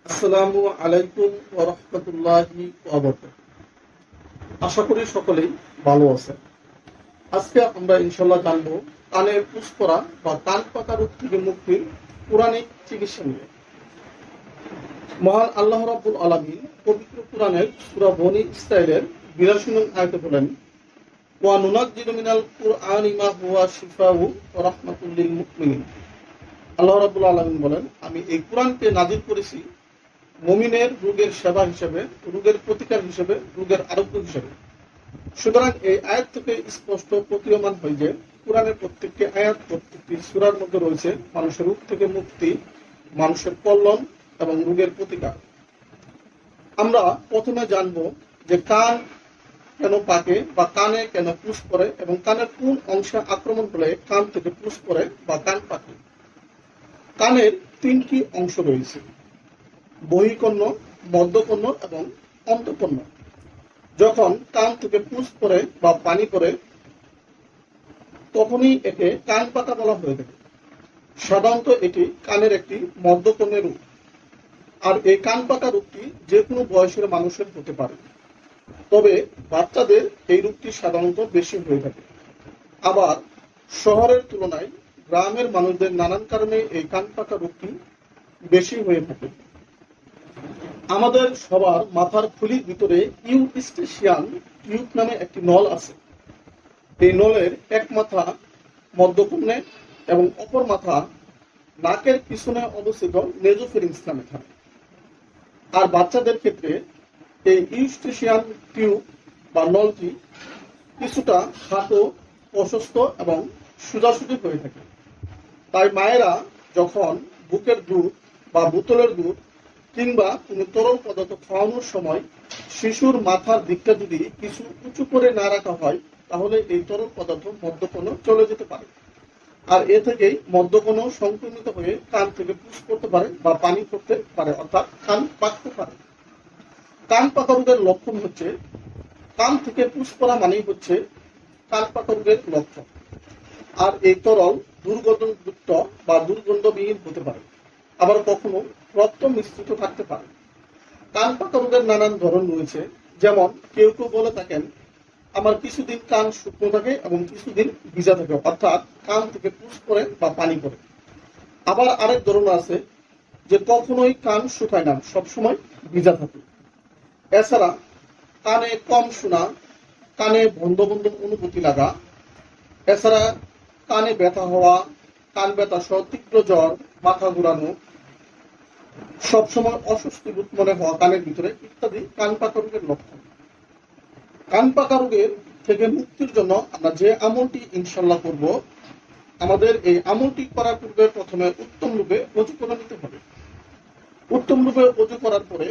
আসসালামু আলাইকুম ওয়া রাহমাতুল্লাহি ওয়া বারাকাতুহু। আশা করি সকলেই ভালো আছেন। আজকে আমরা ইনশাআল্লাহ জানবো কানের পুষ পড়া বা কান পাকা রোগ থেকে মুক্তির পুরাণিক চিকিৎসা নিয়ে। মহান আল্লাহ রাব্বুল আলামিন পবিত্র কুরআনের সূরা বনী ইসরাঈলের ৮২ নং আয়াতে বলেন, ওয়া নুনাজ্জিলু মিনাল কুরআনি মা হুয়া শিফাউ ওয়া রাহমাতুল লিল মুমিনিন। আল্লাহ রাব্বুল আলামিন বলেন, আমি এই কুরআনকে নাযিল করেছি মুমিনের রোগের সেবা হিসেবে, রোগের প্রতিকার হিসেবে, রোগের আরোগ্য হিসেবে। সুতরাং এই আয়াত থেকে স্পষ্ট প্রতীয়মান হয় যে কোরআনের প্রত্যেকটি আয়াত, প্রত্যেকটি সূরার মধ্যে রয়েছে মানুষের রোগ থেকে মুক্তি, মানুষের কল্যাণ এবং রোগের প্রতিকার। আমরা প্রথমে জানবো যে কান কেন পাকে বা কানে কেন পুষ পড়ে এবং কানের কোন অংশে আক্রমণ হলে কান থেকে পুষ পড়ে বা কান পাকে। কানের তিনটি অংশ রয়েছে: বহিঃকর্ণ, মধ্যকর্ণ এবং অন্তঃকর্ণ। যখন কান থেকে পুষ পড়ে বা পানি পড়ে তখনই একে কান পাকা বলা হয়ে থাকে। সাধারণত এটি কানের একটি মধ্যকর্ণের রোগ, আর এই কান পাকা রোগটি যে কোনো বয়সের মানুষের হতে পারে, তবে বাচ্চাদের এই রোগটি সাধারণত বেশি হয়ে থাকে। আবার শহরের তুলনায় গ্রামের মানুষদের নানান কারণে এই কান পাকা রোগটি বেশি হয়ে থাকে। আমাদের সবার মাথার খুলির ভিতরে ইউস্টেশিয়ান টিউব নামে একটি নল আছে। এই নলের এক মাথা মধ্যকর্ণে এবং অপর মাথা নাকের পিছনে অবস্থিত নেজোফেরিংস নামে থাকে। আর বাচ্চাদের ক্ষেত্রে এই ইউস্টেশিয়ান টিউব বা নলটি কিছুটা খাটো, প্রশস্ত এবং সোজাসুজি হয়ে থাকে। তাই মায়েরা যখন বুকের দুধ বা বোতলের দুধ কিংবা কোনো তরল পদার্থ খাওয়ানোর সময় শিশুর মাথার দিকটা যদি কিছু উঁচু করে না রাখা হয়, তাহলে এই তরল পদার্থ মধ্যকর্ণ চলে যেতে পারে, আর এ থেকেই মধ্যকর্ণ সংক্রমিত হয়ে কান থেকে পুষ করতে পারে বা পানি পড়তে পারে, অর্থাৎ কান পাকতে পারে। কান পাকা রোগের লক্ষণ হচ্ছে, কান থেকে পুষ পড়া মানেই হচ্ছে কান পাকা রোগের লক্ষণ। আর এই তরল দুর্গন্ধযুক্ত বা দুর্গন্ধবিহীন হতে পারে, আবার কখনো রক্ত মিশ্রিত থাকতে পারে। কান পাকা রোগের নানান ধরন রয়েছে, যেমন কেউ কেউ বলে থাকেন আমার কিছুদিন কান শুকনো থাকে এবং কিছুদিন ভিজা থাকে, অর্থাৎ কান থেকে পুষ পড়ে বা পানি পড়ে। আবার আরেক ধরন আছে যে কখনোই কান শুকায় না, সবসময় ভিজা থাকে। এছাড়া কানে কম শোনা, কানে বন্ধ বন্ধ অনুভূতি লাগা, এছাড়া কানে ব্যথা হওয়া, কান ব্যথা সহ তীব্র জ্বর, মাথা ঘুরানো, সবসময় অস্বস্তি বোধ মনে হওয়া কানের ভিতরে ইত্যাদি কান পাকা রোগের লক্ষণ। কান পাকা রোগের থেকে মুক্তির জন্য আমরা যে আমলটি ইনশাল্লাহ করব, আমাদের এই আমলটি করার পূর্বে প্রথমে উত্তম রূপে ওযু করে নিতে হবে। উত্তম রূপে ওযু করার পরে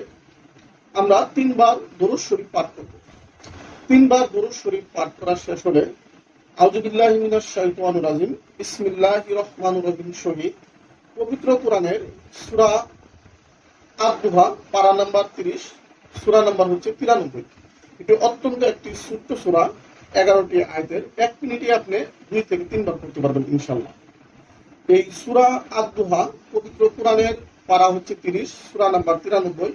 আমরা ৩ বার দরুদ শরীফ পাঠ করব। ৩ বার দরুদ শরীফ পাঠ করা শেষ হলে আউযু বিল্লাহি মিনাশ শাইতানির রাজিম, বিসমিল্লাহির রহমানির রহিম সহিত পবিত্র কোরআনের সূরা আদ-দুহা পারা নাম্বার ৩০, সূরা নাম্বার হচ্ছে ৯৩। এটি অত্যন্ত একটি ছোট্ট সূরা, ১১টি আয়াতের। ১ মিনিটে আপনি ২ থেকে ৩ বার করতে পারবেন ইনশাআল্লাহ। এই সূরা আদ-দুহা পবিত্র কোরআনের পারা হচ্ছে ৩০, সূরা নাম্বার ৯৩।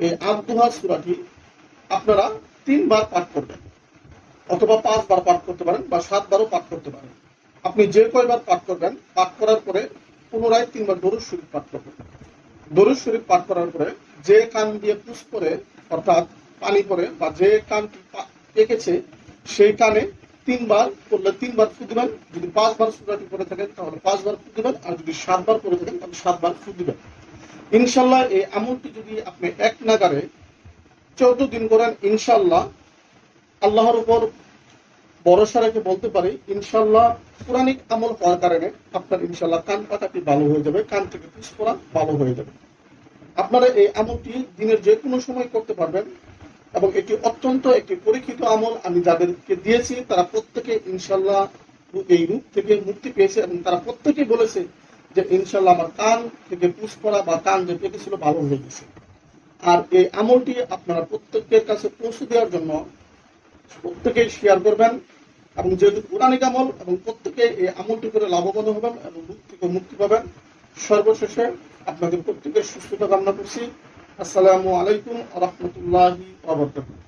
এই আদ-দুহা সূরাটি আপনারা ৩ বার পাঠ করবেন, অথবা ৫ বার পাঠ করতে পারেন বা ৭ বারও পাঠ করতে পারেন। আপনি যে কয়বার পাঠ করবেন, পাঠ করার পরে পুনরায় ৩ বার দরুদ শরীফ পাঠ করবেন। দরুদ শরীফ পাঠ করার পরে যে কান দিয়ে পুষ পড়ে, অর্থাৎ পানি পড়ে, বা যে কানটি পেকেছে সেই কানে ৩ বার করলে ৩ বার ফু দিবেন। যদি ৫ বার সূরাটি পড়ে থাকেন তাহলে ৫ বার ফু দিবেন, আর যদি ৭ বার পড়ে থাকেন তাহলে ৭ বার ফু দিবেন। ইনশাআল্লাহ এই আমলটি যদি আপনি এক নাগারে ১৪ দিন করেন, ইনশাআল্লাহ আল্লাহর উপর ভরসা রেখে বলতে পারি ইনশাআল্লাহ পুরানিক আমল হওয়ার কারণে আপনার ইনশাআল্লাহ কান পাকাটি ভালো হয়ে যাবে, কান থেকে পুষ পড়া ভালো হয়ে যাবে। আপনারা এই আমলটি দিনের যে কোনো সময় করতে পারবেন এবং এটি অত্যন্ত একটি পরীক্ষিত আমল। আমি যাদেরকে দিয়েছি তারা প্রত্যেকে ইনশাআল্লাহ এই রোগ থেকে মুক্তি পেয়েছে এবং তারা প্রত্যেকেই বলেছে যে ইনশাআল্লাহ আমার কান থেকে পুষ পড়া বা কান যে পেকেছিল ভালো হয়ে গেছে। আর এই আমলটি আপনারা প্রত্যেকের কাছে পৌঁছে দেওয়ার জন্য প্রত্যেকেই শেয়ার করবেন, এবং যেহেতু পুরানিক আমল এবং প্রত্যেকে এই আমলটি করে লাভবান হবেন এবং রোগ থেকে মুক্তি পাবেন। সর্বশেষে আপনাদের প্রত্যেকের সুস্থতা কামনা করছি। আসসালামু আলাইকুম ওয়া রাহমাতুল্লাহি ওয়া বারাকাতুহু।